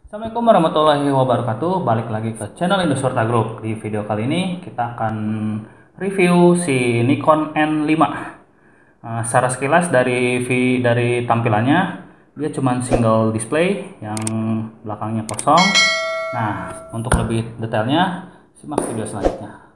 Assalamualaikum warahmatullahi wabarakatuh. Balik lagi ke channel Indosurta Group. Di video kali ini kita akan review si Nikon N5. Secara sekilas dari tampilannya, dia cuma single display yang belakangnya kosong. Nah, untuk lebih detailnya simak video selanjutnya.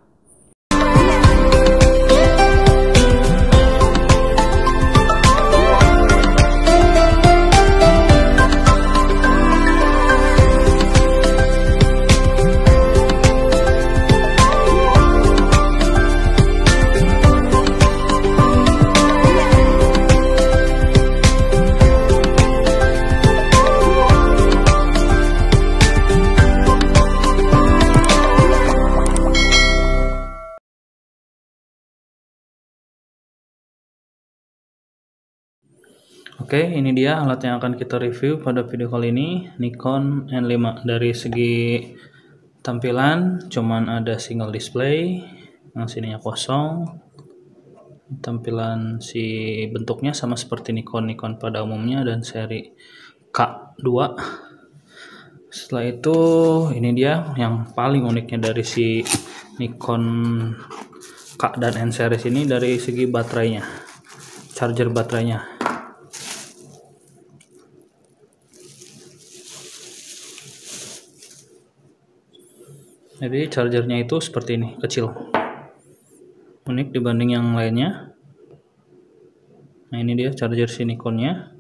Oke, ini dia alat yang akan kita review pada video kali ini, Nikon N5. Dari segi tampilan cuman ada single display, yang sininya kosong. Tampilan si bentuknya sama seperti Nikon pada umumnya dan seri K2. Setelah itu ini dia yang paling uniknya dari si Nikon K dan N series ini, dari segi baterainya, charger baterainya. Jadi chargernya itu seperti ini, kecil, unik dibanding yang lainnya. Nah, ini dia charger si Nikonnya,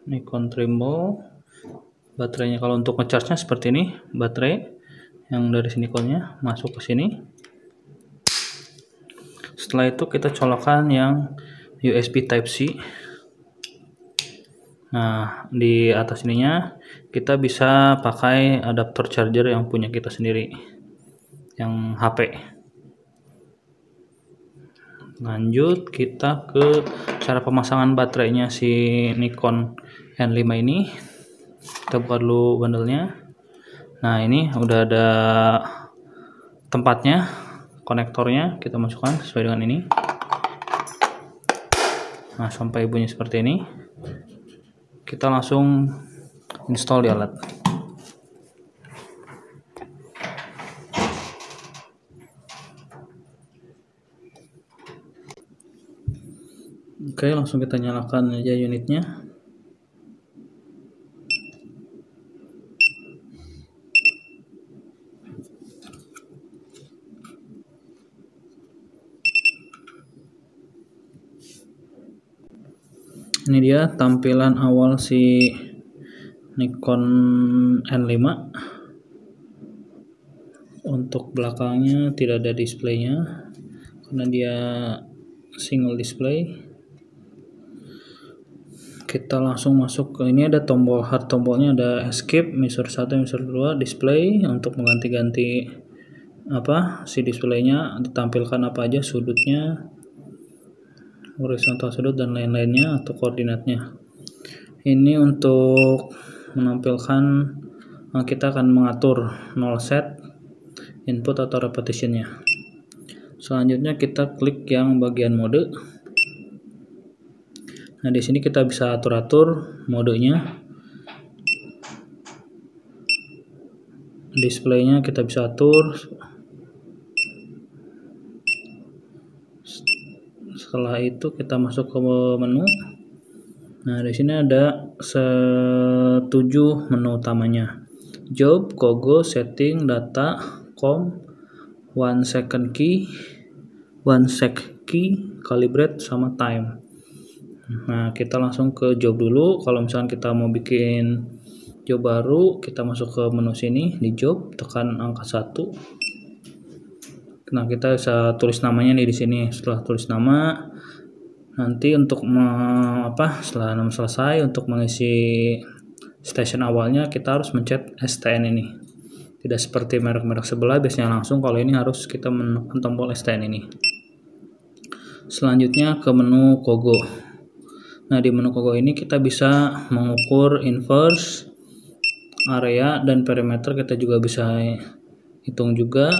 Nikon Trimble. Baterainya kalau untuk ngecharge-nya seperti ini, baterai yang dari si Nikonnya masuk ke sini. Setelah itu kita colokan yang USB Type-C. Nah, di atas ininya kita bisa pakai adaptor charger yang punya kita sendiri, yang HP. Lanjut kita ke cara pemasangan baterainya si Nikon N5 ini. Kita buka dulu bandelnya. Nah, ini udah ada tempatnya, konektornya kita masukkan sesuai dengan ini. Nah, sampai bunyi seperti ini, kita langsung install di alat. Oke, langsung kita nyalakan aja unitnya. Ini dia tampilan awal si Nikon N5. Untuk belakangnya tidak ada displaynya karena dia single display. Kita langsung masuk ke ini, ada tombol hard, tombolnya ada escape, measure 1, measure 2, display untuk mengganti-ganti si displaynya, ditampilkan apa aja, sudutnya, horizontal sudut dan lain-lainnya atau koordinatnya. Ini untuk menampilkan, kita akan mengatur 0 set input atau repetitionnya. Selanjutnya kita klik yang bagian mode. Nah, di sini kita bisa atur-atur modenya. Displaynya kita bisa atur. Setelah itu kita masuk ke menu. Nah, di sini ada 7 menu utamanya. Job, Kogo, Setting, Data, Com, 1 second key, 1 sec key, Calibrate, sama Time. Nah, kita langsung ke job dulu. Kalau misalkan kita mau bikin job baru, kita masuk ke menu sini, di job, tekan angka 1. Nah, kita bisa tulis namanya nih di sini. Setelah tulis nama, nanti untuk setelah nama selesai, untuk mengisi station awalnya kita harus mencet STN ini. Tidak seperti merek-merek sebelah, biasanya langsung. Kalau ini harus kita menekan tombol STN ini. Selanjutnya ke menu Kogo. Nah, di menu Kogo ini kita bisa mengukur inverse, area, dan perimeter. Kita juga bisa hitung juga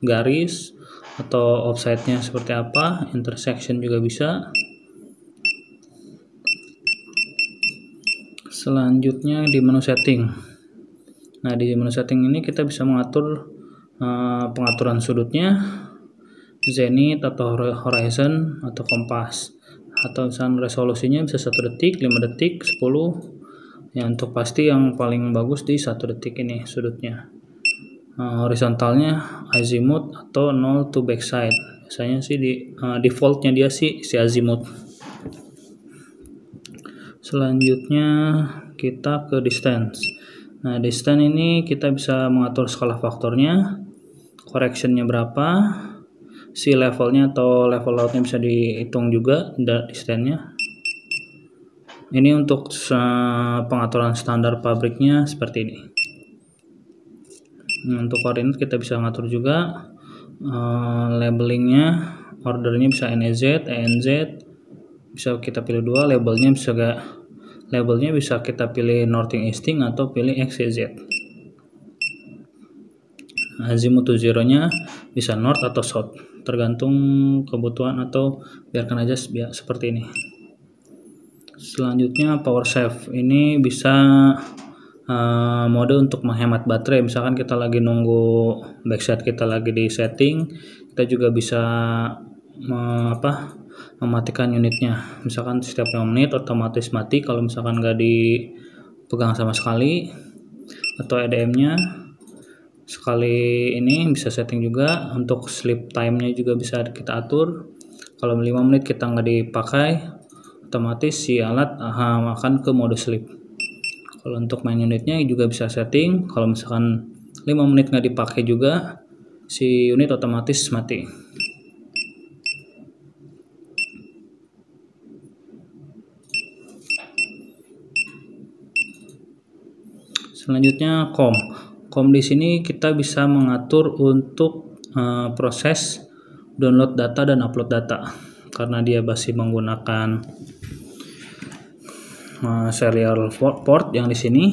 garis atau offset-nya seperti apa, intersection juga bisa. Selanjutnya di menu setting. Nah, di menu setting ini kita bisa mengatur pengaturan sudutnya, zenith atau horizon atau kompas, atau misalnya resolusinya bisa 1 detik, 5 detik, 10. Ya, untuk pasti yang paling bagus di 1 detik ini sudutnya. Horizontalnya azimuth atau 0 to backside. Biasanya sih di defaultnya dia si azimuth. Selanjutnya kita ke distance. Nah, distance ini kita bisa mengatur skala faktornya, correctionnya berapa, sea levelnya atau level lautnya bisa dihitung juga distance-nya. Ini untuk pengaturan standar pabriknya seperti ini. Untuk koordinat kita bisa ngatur juga, labelingnya, ordernya bisa NEZ, ENZ, bisa kita pilih 2, labelnya bisa kita pilih northing easting atau pilih XYZ. Azimuth to zero nya bisa north atau south, tergantung kebutuhan atau biarkan aja seperti ini. Selanjutnya power save, ini bisa mode untuk menghemat baterai. Misalkan kita lagi nunggu backside kita lagi di setting, kita juga bisa mematikan unitnya. Misalkan setiap 5 menit otomatis mati kalau misalkan nggak dipegang sama sekali, atau EDM nya sekali ini bisa setting juga. Untuk sleep time nya juga bisa kita atur. Kalau 5 menit kita nggak dipakai, otomatis si alat akan ke mode sleep. Kalau untuk main unitnya juga bisa setting, kalau misalkan 5 menit nggak dipakai juga si unit otomatis mati. Selanjutnya COM di sini kita bisa mengatur untuk proses download data dan upload data, karena dia masih menggunakan serial port yang di sini.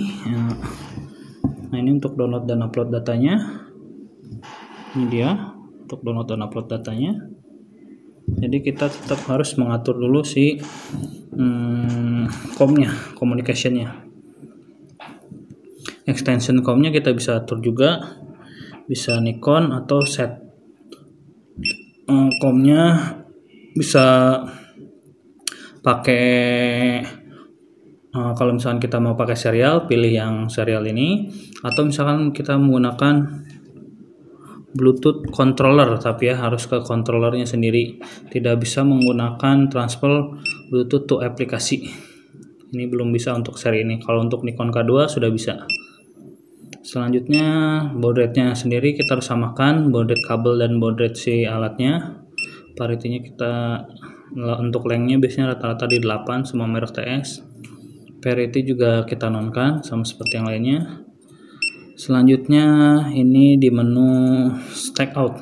Nah, ini untuk download dan upload datanya. Ini dia untuk download dan upload datanya. Jadi kita tetap harus mengatur dulu si COM-nya, communication-nya. Extension COM-nya kita bisa atur juga, bisa Nikon atau set. COM-nya bisa pakai kalau misalkan kita mau pakai serial, pilih yang serial ini, atau misalkan kita menggunakan Bluetooth controller, tapi ya harus ke controllernya sendiri, tidak bisa menggunakan transfer Bluetooth to aplikasi. Ini belum bisa untuk seri ini. Kalau untuk Nikon K2 sudah bisa. Selanjutnya baud rate-nya sendiri kita harus samakan baud rate kabel dan baud rate si alatnya. Parity-nya kita untuk length-nya biasanya rata-rata di 8 semua merek TS. Parity juga kita nonkan sama seperti yang lainnya. Selanjutnya ini di menu stack out.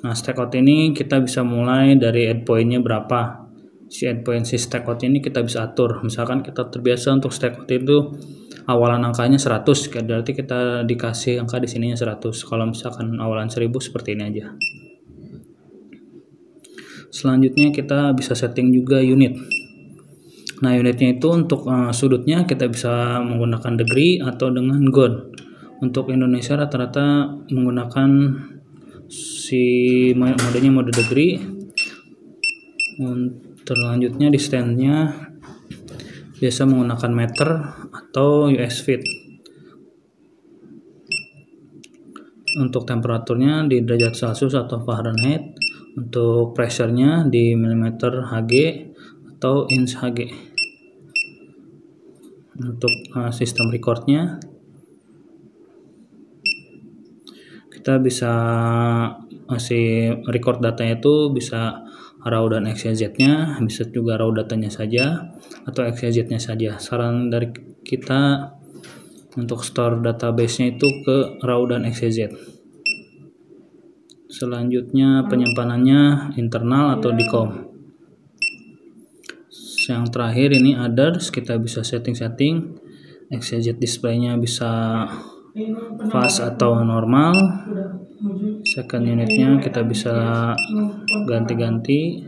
Nah, stack out ini kita bisa mulai dari endpoint-nya berapa. Si endpoint si stack out ini kita bisa atur. Misalkan kita terbiasa untuk stack out itu awalan angkanya 100, berarti kita dikasih angka di sininya 100. Kalau misalkan awalan 1000 seperti ini aja. Selanjutnya kita bisa setting juga unit. Nah, unitnya itu untuk sudutnya kita bisa menggunakan degree atau dengan gon. Untuk Indonesia rata-rata menggunakan si modenya mode degree. Selanjutnya distance-nya biasa menggunakan meter atau US feet. Untuk temperaturnya di derajat Celcius atau Fahrenheit. Untuk pressure-nya di milimeter Hg atau inch Hg. Untuk sistem record-nya kita bisa masih record datanya itu bisa RAW dan XYZ-nya, bisa juga RAW datanya saja atau XYZ-nya saja. Saran dari kita untuk store database-nya itu ke RAW dan XYZ. Selanjutnya penyimpanannya internal atau di COM. Yang terakhir ini others, kita bisa setting XYZ display-nya bisa fast atau normal. Second unitnya kita bisa ganti-ganti.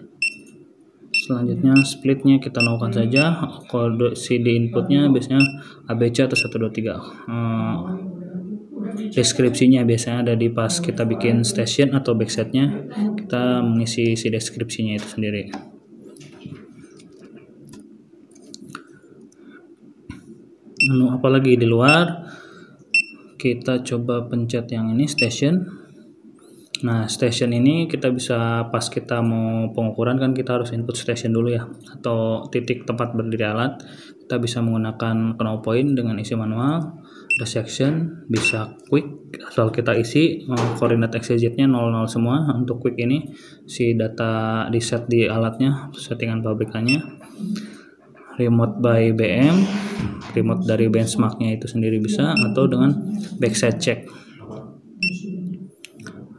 Selanjutnya splitnya kita nolkan saja. Kode CD inputnya biasanya ABC atau 123. Deskripsinya biasanya ada di pas kita bikin station atau backsetnya, kita mengisi si deskripsinya itu sendiri. Menu apalagi di luar, kita coba pencet yang ini station. Nah, station ini kita bisa pas kita mau pengukuran kan kita harus input station dulu ya, atau titik tempat berdiri alat. Kita bisa menggunakan knob point dengan isi manual, ada section, bisa quick asal kita isi koordinat XYZ-nya 00 semua. Untuk quick ini si data di set di alatnya, settingan pabrikannya. Remote by BM, remote dari benchmarknya itu sendiri bisa, atau dengan backside check.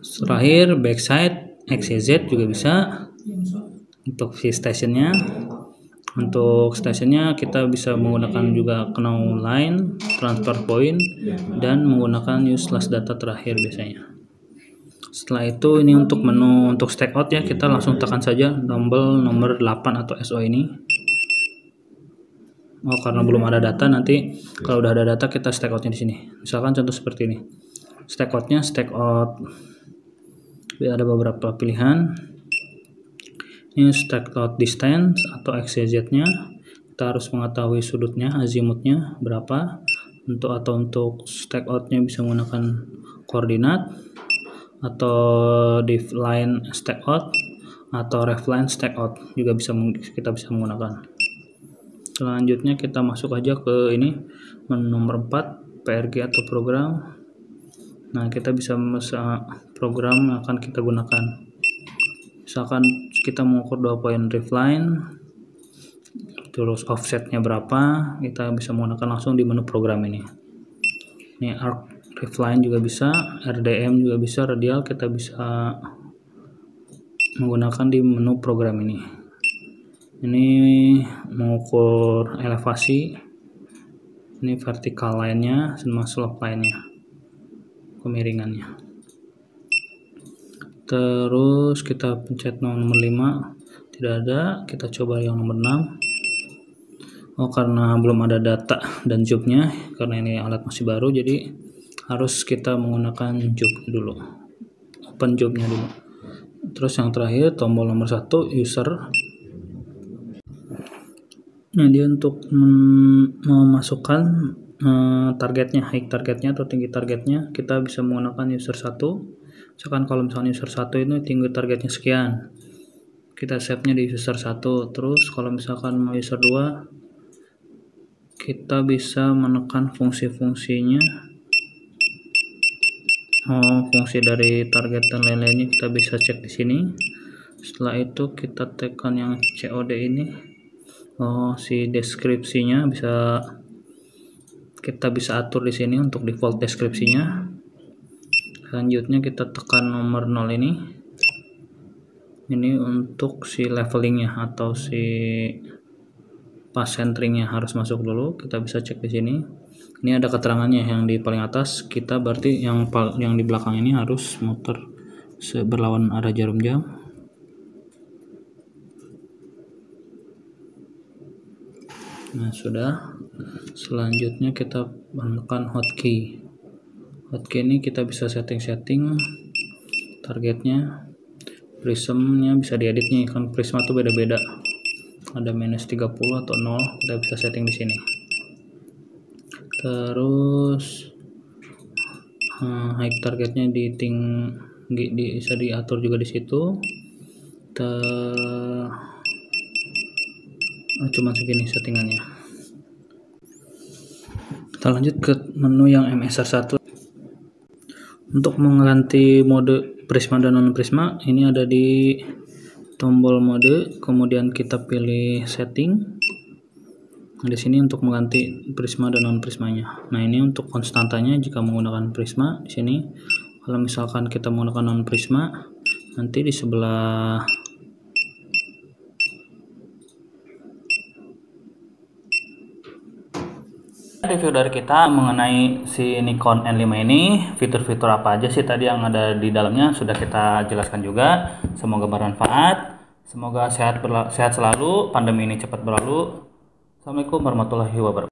Terakhir backside XYZ juga bisa untuk si stationnya. Untuk stationnya kita bisa menggunakan juga knob line, transfer point, dan menggunakan use last data terakhir biasanya. Setelah itu ini untuk menu untuk stack out ya, kita langsung tekan saja tombol nomor 8 atau SO ini. Karena belum ada data, nanti kalau udah ada data kita stack outnya di sini. Misalkan contoh seperti ini. Stack outnya stack out. Ada beberapa pilihan. Ini stack out distance atau XYZ-nya. Kita harus mengetahui sudutnya, azimutnya berapa. Untuk stack out-nya bisa menggunakan koordinat, atau div line stack out, atau ref line stack out juga kita bisa menggunakan. Selanjutnya kita masuk aja ke ini menu nomor 4, PRG atau program. Nah, kita bisa program yang akan kita gunakan. Misalkan kita mengukur 2 poin ref line, terus offsetnya berapa, kita bisa menggunakan langsung di menu program ini. Ini arc ref line juga bisa, RDM juga bisa, radial kita bisa menggunakan di menu program ini. Ini mengukur elevasi, ini vertical line-nya sama slope line-nya, kemiringannya. Terus kita pencet nomor 5, tidak ada, kita coba yang nomor 6. Karena belum ada data dan jobnya, karena ini alat masih baru, jadi harus kita menggunakan job dulu, open jobnya dulu. Terus yang terakhir tombol nomor 1 user. Nah, dia untuk memasukkan targetnya, high targetnya atau tinggi targetnya, kita bisa menggunakan user 1. Misalkan kalau misalnya user 1 ini tinggi targetnya sekian, kita save-nya di user 1. Terus kalau misalkan mau user 2, kita bisa menekan fungsi-fungsinya, fungsi dari target dan lain-lainnya kita bisa cek di sini. Setelah itu kita tekan yang COD ini, si deskripsinya kita bisa atur di sini untuk default deskripsinya. Selanjutnya kita tekan nomor 0 ini untuk si levelingnya atau si pas centeringnya harus masuk dulu, kita bisa cek di sini. Ini ada keterangannya yang di paling atas, kita berarti yang di belakang ini harus muter berlawan arah jarum jam. Nah, sudah. Selanjutnya kita menekan hotkey. Hotkey ini kita bisa setting targetnya, prismnya bisa dieditnya, kan prisma tuh beda-beda, ada -30 atau 0, kita bisa setting di sini. Terus high targetnya bisa diatur juga di situ. Cuma segini settingannya. Kita lanjut ke menu yang MSR1. Untuk mengganti mode prisma dan non prisma, ini ada di tombol mode, kemudian kita pilih setting. Di sini untuk mengganti prisma dan non prismanya. Nah, ini untuk konstantanya jika menggunakan prisma di sini. Kalau misalkan kita menggunakan non prisma, nanti di sebelah review dari kita mengenai si Nikon N5 ini, fitur-fitur apa aja sih tadi yang ada di dalamnya sudah kita jelaskan juga. Semoga bermanfaat. Semoga sehat selalu, pandemi ini cepat berlalu. Assalamualaikum warahmatullahi wabarakatuh.